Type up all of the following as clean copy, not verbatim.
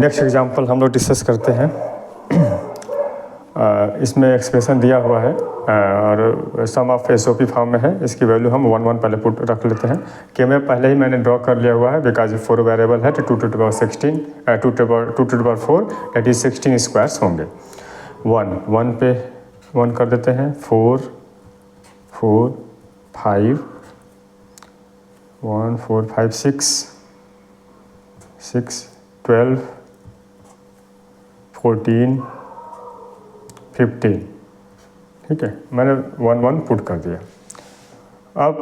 Next example हम लोग discuss करते हैं। इसमें एक्सप्रेशन दिया हुआ है और सम ऑफ एसओपी फॉर्म में है। इसकी वैल्यू हम 1 पहले पुट रख लेते हैं कि मैं पहले ही मैंने ड्रॉ कर लिया हुआ है बिकॉज 4 वेरिएबल है तो 2 to the power 16 2 to the power 4 that is 16 squares होंगे। 1 पे 1 कर देते हैं, 4 5 1 4 5 6 12 14 15। ठीक है, मैंने 1 पुट कर दिया। अब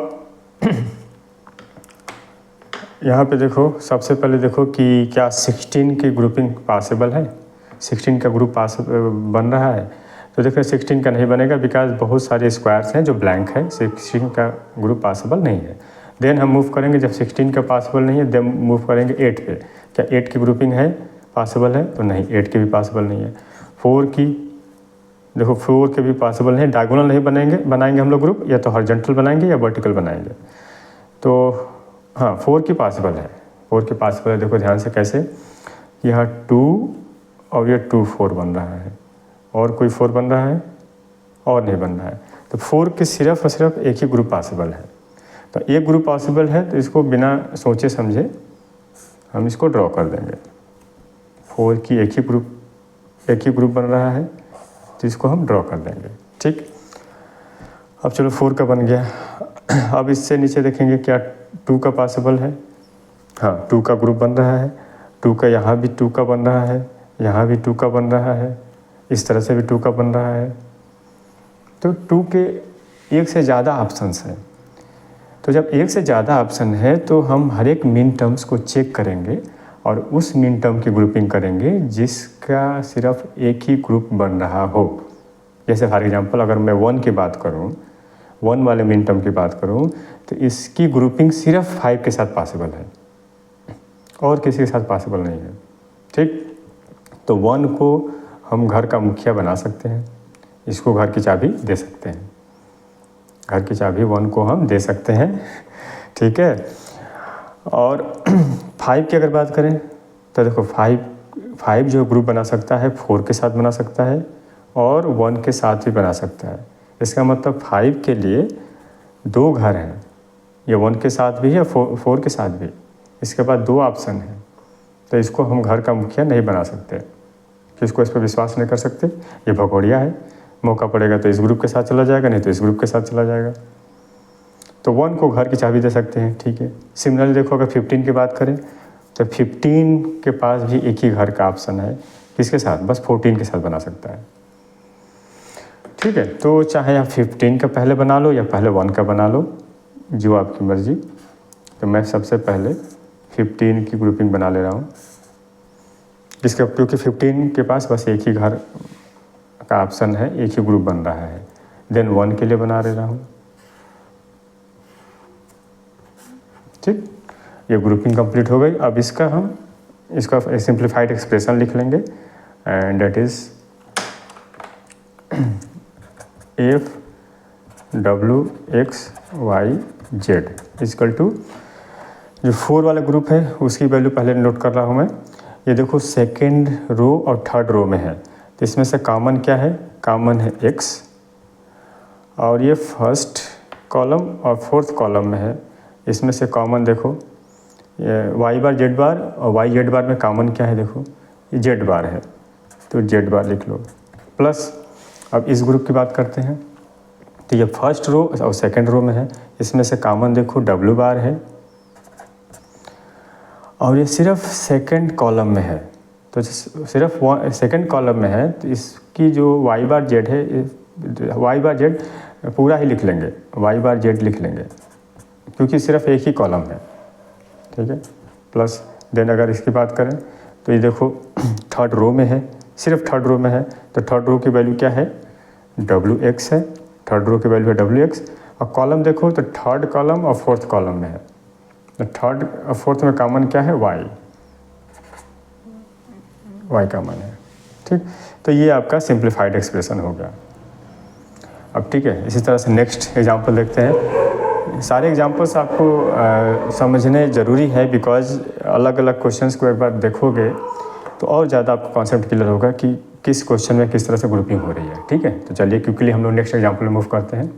यहाँ पे देखो, सबसे पहले देखो कि क्या 16 की ग्रुपिंग पॉसिबल है। 16 का ग्रुप बन रहा है तो देखो 16 का नहीं बनेगा बिकॉज बहुत सारे स्क्वायर्स हैं जो ब्लैंक है। 16 का ग्रुप पॉसिबल नहीं है। देन हम मूव करेंगे, जब 16 का पॉसिबल नहीं है देन मूव करेंगे 8 पे। क्या 8 की ग्रुपिंग है, पॉसिबल है? तो नहीं, 8 की भी पॉसिबल नहीं है। 4 की देखो, 4 के भी पॉसिबल नहीं, डायगोनल नहीं बनाएंगे हम लोग ग्रुप, या तो हॉरिजॉन्टल बनाएंगे या वर्टिकल बनाएंगे। तो हाँ, 4 की पॉसिबल है। 4 की पॉसिबल है, देखो ध्यान से कैसे, यहाँ 2 और ये 2 4 बन रहा है और कोई 4 बन रहा है और नहीं बन रहा है। तो 4 के सिर्फ और सिर्फ एक ही ग्रुप पॉसिबल है। तो एक ग्रुप पॉसिबल है तो इसको बिना सोचे समझे हम इसको ड्रॉ कर देंगे। 4 की एक ही ग्रुप बन रहा है तो इसको हम ड्रॉ कर देंगे। ठीक, अब चलो 4 का बन गया। अब इससे नीचे देखेंगे क्या 2 का पॉसिबल है। हाँ, 2 का ग्रुप बन रहा है। 2 का यहाँ भी 2 का बन रहा है, यहाँ भी 2 का बन रहा है, इस तरह से भी 2 का बन रहा है। तो 2 के एक से ज़्यादा ऑप्शंस हैं। तो जब एक से ज़्यादा ऑप्शन है तो हम हर एक मिन टर्म्स को चेक करेंगे और उस मिन टर्म की ग्रुपिंग करेंगे जिसका सिर्फ एक ही ग्रुप बन रहा हो। जैसे फॉर एग्जांपल अगर मैं 1 की बात करूं, 1 वाले मिन टर्म की बात करूं तो इसकी ग्रुपिंग सिर्फ 5 के साथ पॉसिबल है और किसी के साथ पॉसिबल नहीं है। ठीक, तो 1 को हम घर का मुखिया बना सकते हैं, इसको घर की चाबी दे सकते हैं। घर की चाबी 1 को हम दे सकते हैं। ठीक है, और 5 की अगर बात करें तो देखो 5 जो ग्रुप बना सकता है 4 के साथ बना सकता है और 1 के साथ भी बना सकता है। इसका मतलब 5 के लिए 2 घर हैं, ये 1 के साथ भी है 4 के साथ भी। इसके बाद 2 ऑप्शन हैं, तो इसको हम घर का मुखिया नहीं बना सकते। किसको इस पर विश्वास नहीं कर सकते, ये भगोड़िया है। मौका पड़ेगा तो इस ग्रुप के साथ चला जाएगा, नहीं तो इस ग्रुप के साथ चला जाएगा। तो 1 को घर की चाबी दे सकते हैं। ठीक है, सिमिलरली देखो अगर 15 की बात करें तो 15 के पास भी एक ही घर का ऑप्शन है, किसके साथ? बस 14 के साथ बना सकता है। ठीक है, तो चाहे आप 15 का पहले बना लो या पहले 1 का बना लो, जो आपकी मर्जी। तो मैं सबसे पहले 15 की ग्रुपिंग बना ले रहा हूँ, क्योंकि 15 के पास बस एक ही घर का ऑप्शन है, एक ही ग्रुप बन रहा है। देन 1 के लिए बना ले रहा हूँ। ठीक, ये ग्रुपिंग कंप्लीट हो गई। अब इसका सिंप्लीफाइड एक्सप्रेशन लिख लेंगे and that is F W X Y Z is equal to, जो 4 वाला ग्रुप है उसकी वैल्यू पहले नोट कर रहा हूँ मैं। ये देखो सेकेंड रो और थर्ड रो में है, तो इसमें से कॉमन क्या है? कॉमन है x, और ये फर्स्ट कॉलम और फोर्थ कॉलम में है। इसमें से कॉमन देखो वाई बार जेड बार, और वाई जेड बार में कॉमन क्या है? देखो ये जेड बार है, तो जेड बार लिख लो। प्लस अब इस ग्रुप की बात करते हैं, तो ये फर्स्ट रो और सेकंड रो में है। इसमें से कॉमन देखो डब्ल्यू बार है, और ये सिर्फ सेकंड कॉलम में है, तो सिर्फ सेकंड कॉलम में है। तो इसकी जो वाई बार जेड है, वाई बार जेड पूरा ही लिख लेंगे, वाई बार जेड लिख लेंगे क्योंकि सिर्फ एक ही कॉलम है। ठीक है, प्लस देन अगर इसकी बात करें तो ये देखो थर्ड रो में है, सिर्फ थर्ड रो में है, तो थर्ड रो की वैल्यू क्या है? डब्ल्यू एक्स है। थर्ड रो की वैल्यू है डब्ल्यू एक्स, और कॉलम देखो तो थर्ड कॉलम और फोर्थ कॉलम में है। तो थर्ड और फोर्थ में कॉमन क्या है? वाई कॉमन है। ठीक, तो ये आपका सिंप्लीफाइड एक्सप्रेशन हो गया। अब ठीक है, इसी तरह से नेक्स्ट एग्जांपल देखते हैं। सारे एग्जांपल्स आपको समझने ज़रूरी है बिकॉज अलग अलग क्वेश्चंस को एक बार देखोगे तो और ज़्यादा आपको कॉन्सेप्ट क्लियर होगा कि किस क्वेश्चन में किस तरह से ग्रुपिंग हो रही है। ठीक है, तो चलिए क्विकली हम लोग नेक्स्ट एग्जाम्पल में मूव करते हैं।